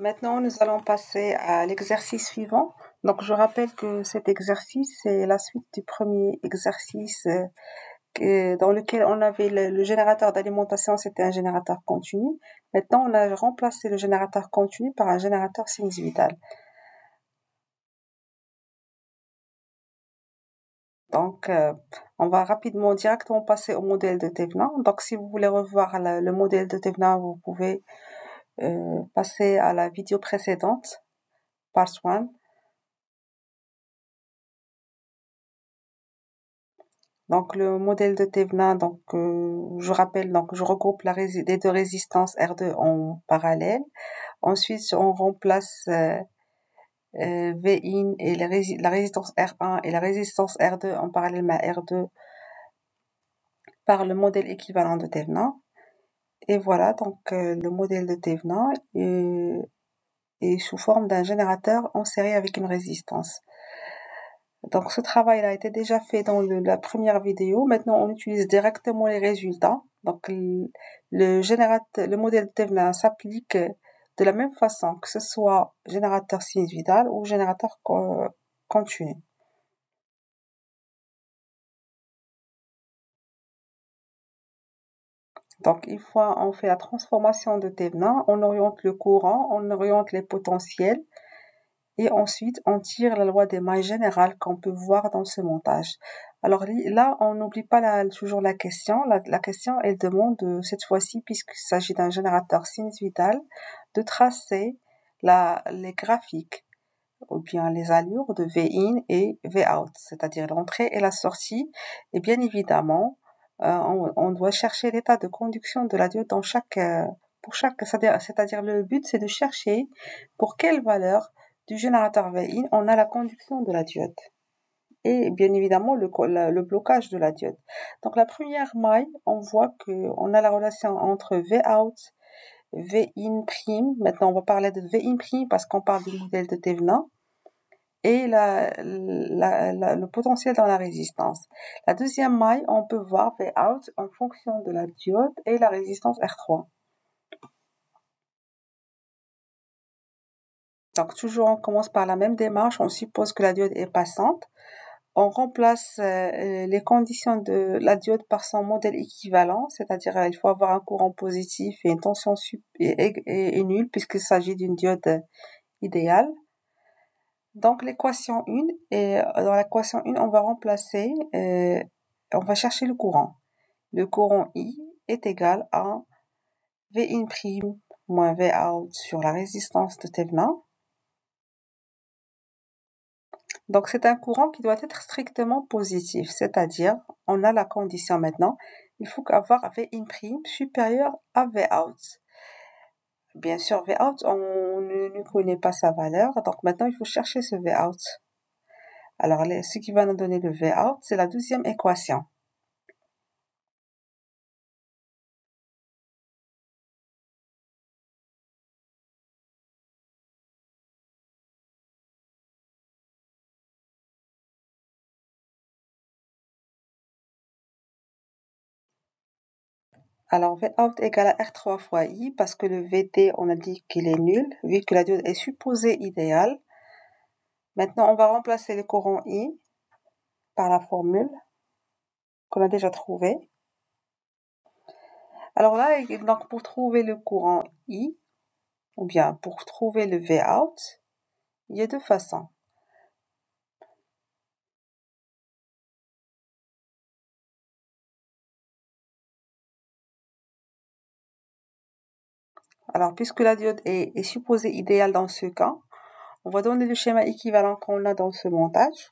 Maintenant, nous allons passer à l'exercice suivant. Donc, je rappelle que cet exercice, c'est la suite du premier exercice dans lequel on avait le générateur d'alimentation, c'était un générateur continu. Maintenant, on a remplacé le générateur continu par un générateur sinusoïdal. Donc, on va rapidement, directement passer au modèle de Thevenin. Donc, si vous voulez revoir le modèle de Thevenin, vous pouvez passer à la vidéo précédente, part 1. Donc, le modèle de Thevenin, donc, je rappelle, donc, je regroupe les deux résistances R2 en parallèle. Ensuite, on remplace Vin et la résistance R1 et la résistance R2 en parallèle à R2 par le modèle équivalent de Thevenin. Et voilà, donc, le modèle de Thevenin est sous forme d'un générateur en série avec une résistance. Donc, ce travail a été déjà fait dans la première vidéo. Maintenant, on utilise directement les résultats. Donc, le modèle de Thevenin s'applique de la même façon que ce soit générateur sinusoïdal ou générateur continu. Donc, une fois on fait la transformation de Thevenin, on oriente le courant, on oriente les potentiels, et ensuite on tire la loi des mailles générales qu'on peut voir dans ce montage. Alors là, on n'oublie pas toujours la question. La question, elle demande cette fois-ci, puisqu'il s'agit d'un générateur sinusoïdal, de tracer les graphiques ou bien les allures de V-in et V-out, c'est-à-dire l'entrée et la sortie. Et bien évidemment, on doit chercher l'état de conduction de la diode c'est-à-dire le but, c'est de chercher pour quelle valeur du générateur V-in on a la conduction de la diode. Et bien évidemment le blocage de la diode. Donc la première maille, on voit qu'on a la relation entre V-out, V-in prime. Maintenant on va parler de V-in prime parce qu'on parle du modèle de Thevenin, et le potentiel dans la résistance. La deuxième maille, on peut voir V-out en fonction de la diode et la résistance R3. Donc toujours on commence par la même démarche, on suppose que la diode est passante. On remplace les conditions de la diode par son modèle équivalent, c'est-à-dire il faut avoir un courant positif et une tension est nulle puisqu'il s'agit d'une diode idéale. Donc l'équation 1, et dans l'équation 1, on va remplacer, on va chercher le courant. Le courant I est égal à V in' moins V out sur la résistance de Thevenin. Donc c'est un courant qui doit être strictement positif, c'est-à-dire on a la condition maintenant, il faut avoir V in' supérieur à V out. Bien sûr, V out, on ne connaît pas sa valeur, donc maintenant il faut chercher ce V out. Alors ce qui va nous donner le V out, c'est la deuxième équation. Alors, Vout égale à R3 fois I, parce que le VT, on a dit qu'il est nul, vu que la diode est supposée idéale. Maintenant, on va remplacer le courant I par la formule qu'on a déjà trouvée. Alors là, donc pour trouver le courant I, ou bien pour trouver le Vout, il y a deux façons. Alors, puisque la diode est supposée idéale dans ce cas, on va donner le schéma équivalent qu'on a dans ce montage.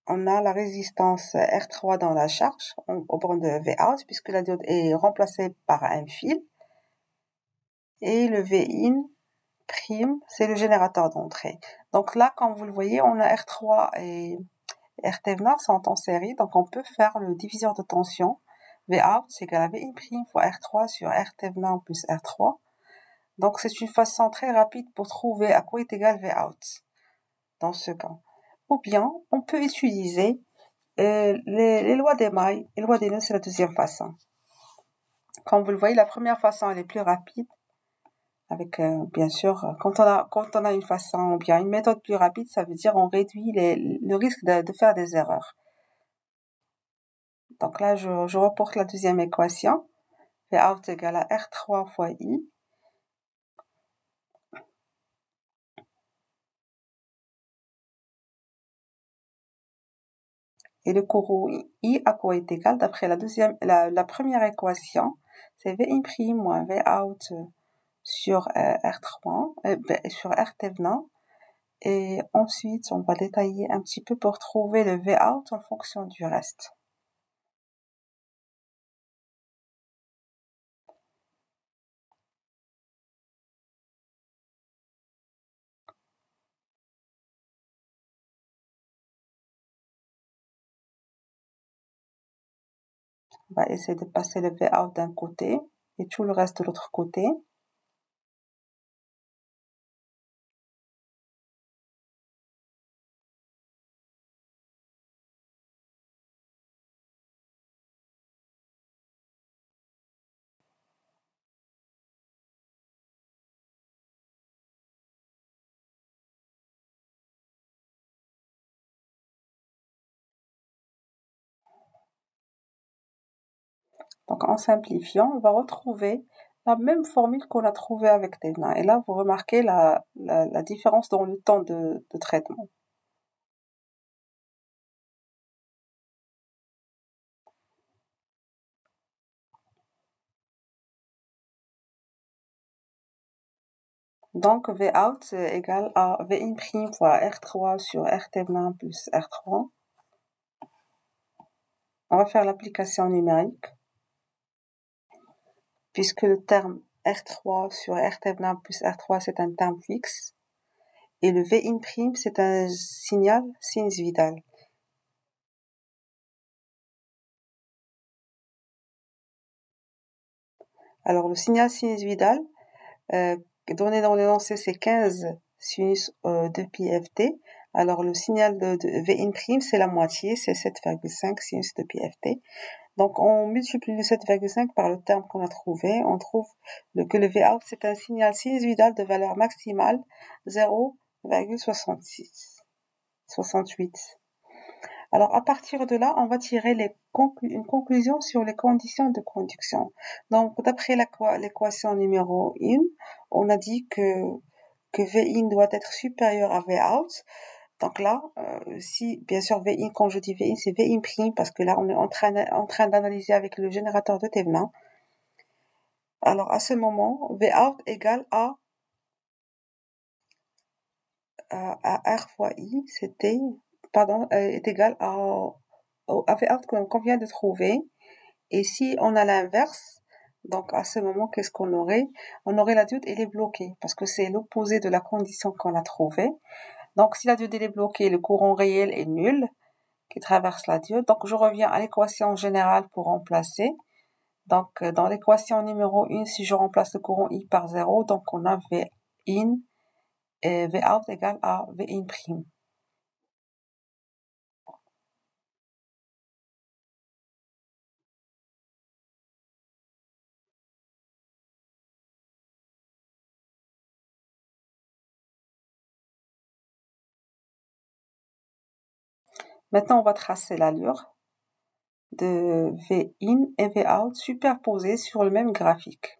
On a la résistance R3 dans la charge au borne de Vout, puisque la diode est remplacée par un fil. Et le Vin prime, c'est le générateur d'entrée. Donc là, comme vous le voyez, on a R3 et R sont en série, donc on peut faire le diviseur de tension. Vout, c'est égal à Vin prime fois R3 sur R plus R3. Donc c'est une façon très rapide pour trouver à quoi est égal Vout dans ce cas. Ou bien, on peut utiliser les lois des mailles, les lois des nœuds, c'est la deuxième façon. Comme vous le voyez, la première façon, elle est plus rapide. Avec, bien sûr, quand on a une façon, ou bien une méthode plus rapide, ça veut dire on réduit le risque de faire des erreurs. Donc là, je reporte la deuxième équation. V out égale à R3 fois I. Et le courroux I à quoi est égal d'après la première équation, c'est V' moins V out sur R3, sur R thévenin. Et ensuite, on va détailler un petit peu pour trouver le V out en fonction du reste. On va essayer de passer le V out d'un côté et tout le reste de l'autre côté. Donc en simplifiant, on va retrouver la même formule qu'on a trouvée avec Thévenin. Et là, vous remarquez la différence dans le temps de traitement. Donc V out égale à V' fois R3 sur R thévenin plus R3. On va faire l'application numérique, puisque le terme R3 sur R thévenin plus R3, c'est un terme fixe. Et le V', c'est un signal sinusoïdal. Alors, le signal sinusoïdal, donné dans l'énoncé, c'est 15 sinus de pi ft. Alors, le signal de V', c'est la moitié, c'est 7,5 sinus de pi ft. Donc, on multiplie le 7,5 par le terme qu'on a trouvé. On trouve que le Vout, c'est un signal sinusoïdal de valeur maximale 0,68. Alors, à partir de là, on va tirer une conclusion sur les conditions de conduction. Donc, d'après l'équation numéro 1, on a dit que Vin doit être supérieur à Vout. Donc là, si, bien sûr, Vin, quand je dis Vin, c'est Vin prime, parce que là, on est en train d'analyser avec le générateur de Thévenin. Alors, à ce moment, Vout égale à R fois I, est égal à Vout qu'on vient de trouver. Et si on a l'inverse, donc à ce moment, qu'est-ce qu'on aurait? On aurait la diode, elle est bloquée, parce que c'est l'opposé de la condition qu'on a trouvée. Donc si la diode elle est bloquée, le courant réel est nul, qui traverse la diode. Donc je reviens à l'équation générale pour remplacer. Donc dans l'équation numéro 1, si je remplace le courant I par 0, donc on a V in et V out égale à V in prime. Maintenant, on va tracer l'allure de V in et V out superposés sur le même graphique.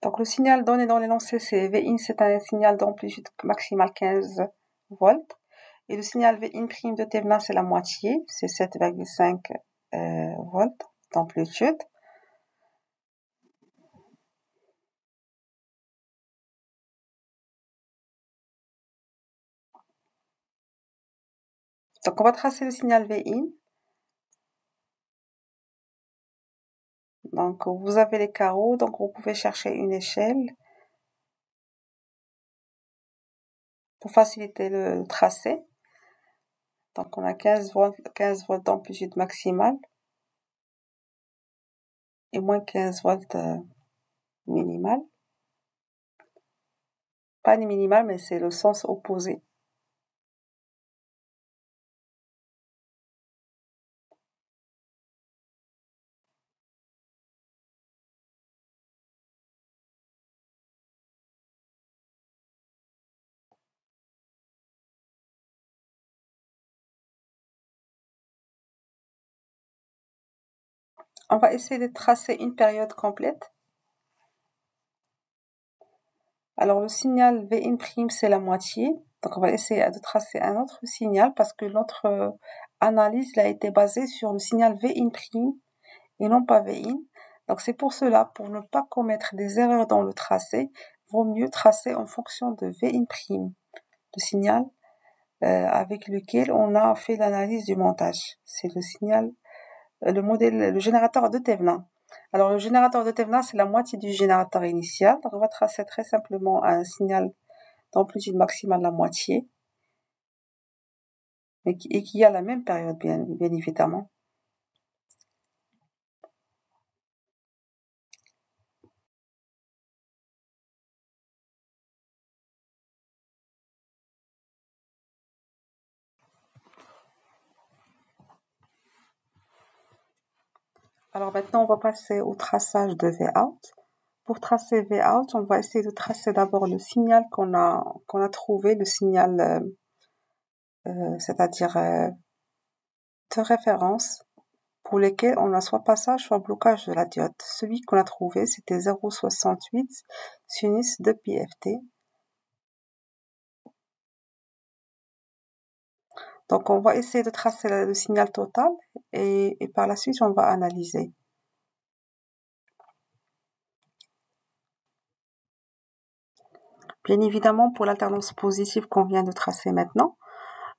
Donc le signal donné dans l'énoncé, c'est Vin, c'est un signal d'amplitude maximale 15 volts. Et le signal Vin' de Thévenin, c'est la moitié, c'est 7,5 volts d'amplitude. Donc on va tracer le signal Vin. Donc vous avez les carreaux, donc vous pouvez chercher une échelle pour faciliter le tracé. Donc, on a 15 volts d'amplitude maximale et moins 15 volts minimale. Pas ni minimale, mais c'est le sens opposé. On va essayer de tracer une période complète. Alors, le signal V'In', c'est la moitié. Donc, on va essayer de tracer un autre signal parce que notre analyse a été basée sur le signal V'In' et non pas V'in. Donc, c'est pour cela, pour ne pas commettre des erreurs dans le tracé, vaut mieux tracer en fonction de V'In', le signal avec lequel on a fait l'analyse du montage. C'est le signal, le générateur de Thevenin. Alors, le générateur de Thevenin, c'est la moitié du générateur initial. Donc, on va tracer très simplement un signal d'amplitude maximale la moitié et qui a la même période, bien évidemment. Alors maintenant, on va passer au traçage de Vout. Pour tracer Vout, on va essayer de tracer d'abord le signal qu'on a trouvé, le signal, c'est-à-dire de référence, pour lesquels on a soit passage, soit blocage de la diode. Celui qu'on a trouvé, c'était 0,68 sinus de PFT. Donc, on va essayer de tracer le signal total et par la suite, on va analyser. Bien évidemment, pour l'alternance positive qu'on vient de tracer maintenant,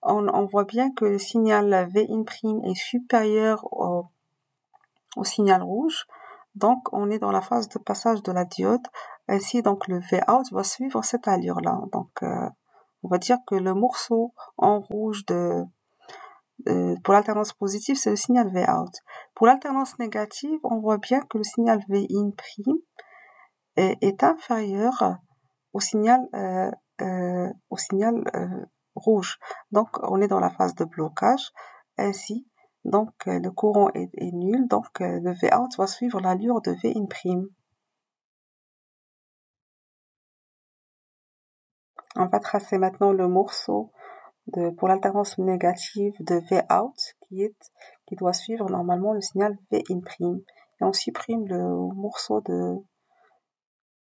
on voit bien que le signal V'In' est supérieur au signal rouge. Donc, on est dans la phase de passage de la diode. Ainsi, donc, le Vout va suivre cette allure-là. Donc, on va dire que le morceau en rouge pour l'alternance positive, c'est le signal Vout. Pour l'alternance négative, on voit bien que le signal V'In' est inférieur au signal rouge. Donc, on est dans la phase de blocage. Ainsi, donc, le courant est nul. Donc, le Vout va suivre l'allure de V'In'. On va tracer maintenant le morceau pour l'alternance négative de Vout qui doit suivre normalement le signal V'In'. Et on supprime le morceau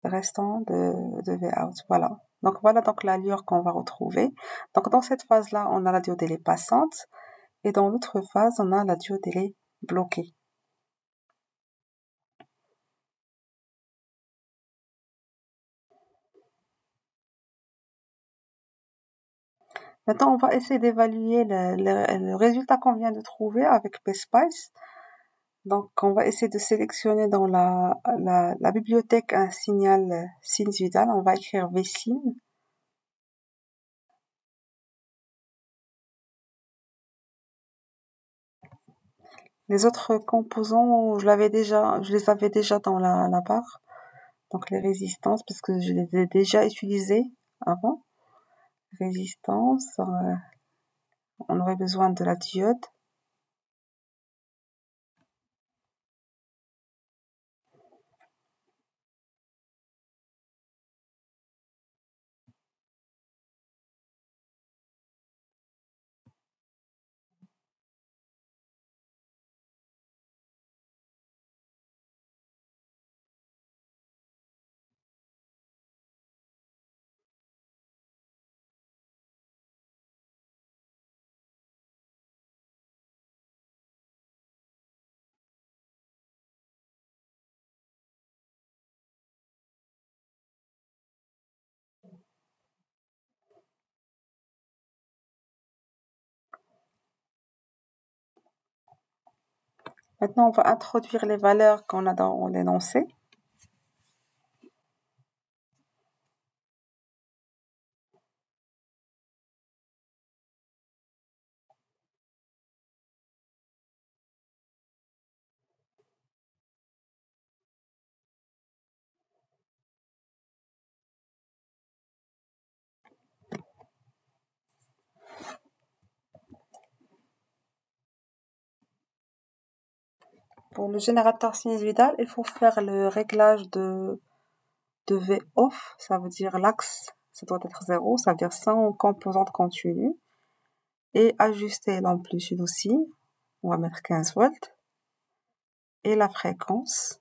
restant de Vout. Voilà. Donc, voilà donc l'allure qu'on va retrouver. Donc, dans cette phase-là, on a la diode, elle est passante. Et dans l'autre phase, on a la diode, elle est bloquée. Maintenant, on va essayer d'évaluer le résultat qu'on vient de trouver avec PSpice. Donc, on va essayer de sélectionner dans la bibliothèque un signal sinusoïdal. On va écrire Vsin. Les autres composants, je les avais déjà dans la barre. Donc, les résistances, parce que je les ai déjà utilisées avant. Résistance, on aurait besoin de la diode. Maintenant, on va introduire les valeurs qu'on a dans l'énoncé. Pour le générateur sinusoïdal, il faut faire le réglage de V off, ça veut dire l'axe, ça doit être 0, ça veut dire sans composante continue. Et ajuster l'amplitude aussi, on va mettre 15 volts. Et la fréquence.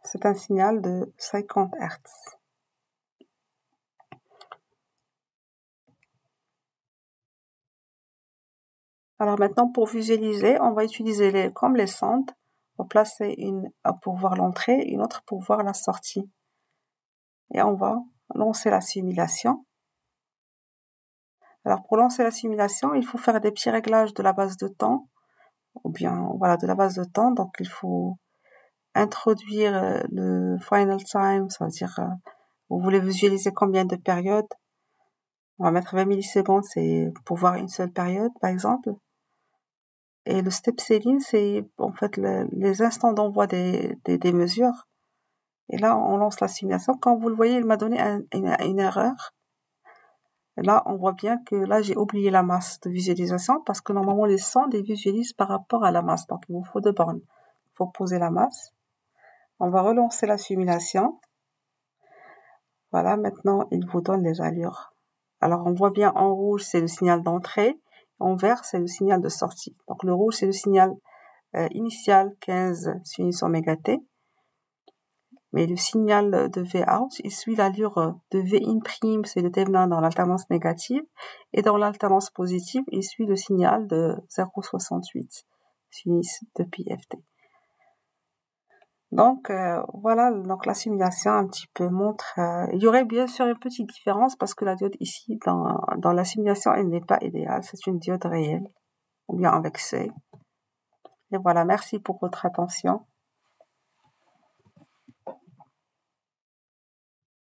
C'est un signal de 50 Hz. Alors maintenant, pour visualiser, on va utiliser comme les sondes. On va placer une pour voir l'entrée, une autre pour voir la sortie. Et on va lancer la simulation. Alors pour lancer la simulation, il faut faire des petits réglages de la base de temps, ou bien voilà de la base de temps. Donc il faut introduire le final time, ça veut dire vous voulez visualiser combien de périodes. On va mettre 20 millisecondes, c'est pour voir une seule période par exemple. Et le step ceiling, c'est en fait les instants d'envoi des mesures. Et là, on lance la simulation. Quand vous le voyez, il m'a donné une erreur. Et là, on voit bien que là, j'ai oublié la masse de visualisation parce que normalement, les sondes, ils visualisent par rapport à la masse. Donc, il vous faut 2 bornes. Il faut poser la masse. On va relancer la simulation. Voilà, maintenant, il vous donne les allures. Alors, on voit bien en rouge, c'est le signal d'entrée. En vert, c'est le signal de sortie. Donc, le rouge, c'est le signal initial 15 sinus oméga t. Mais le signal de V-out, il suit l'allure de V-in', c'est le dévenin dans l'alternance négative. Et dans l'alternance positive, il suit le signal de 0,68 sinus de pi-ft. Donc voilà, donc la simulation un petit peu montre. Il y aurait bien sûr une petite différence parce que la diode ici dans la simulation elle n'est pas idéale, c'est une diode réelle ou bien avec seuil. Et voilà, merci pour votre attention.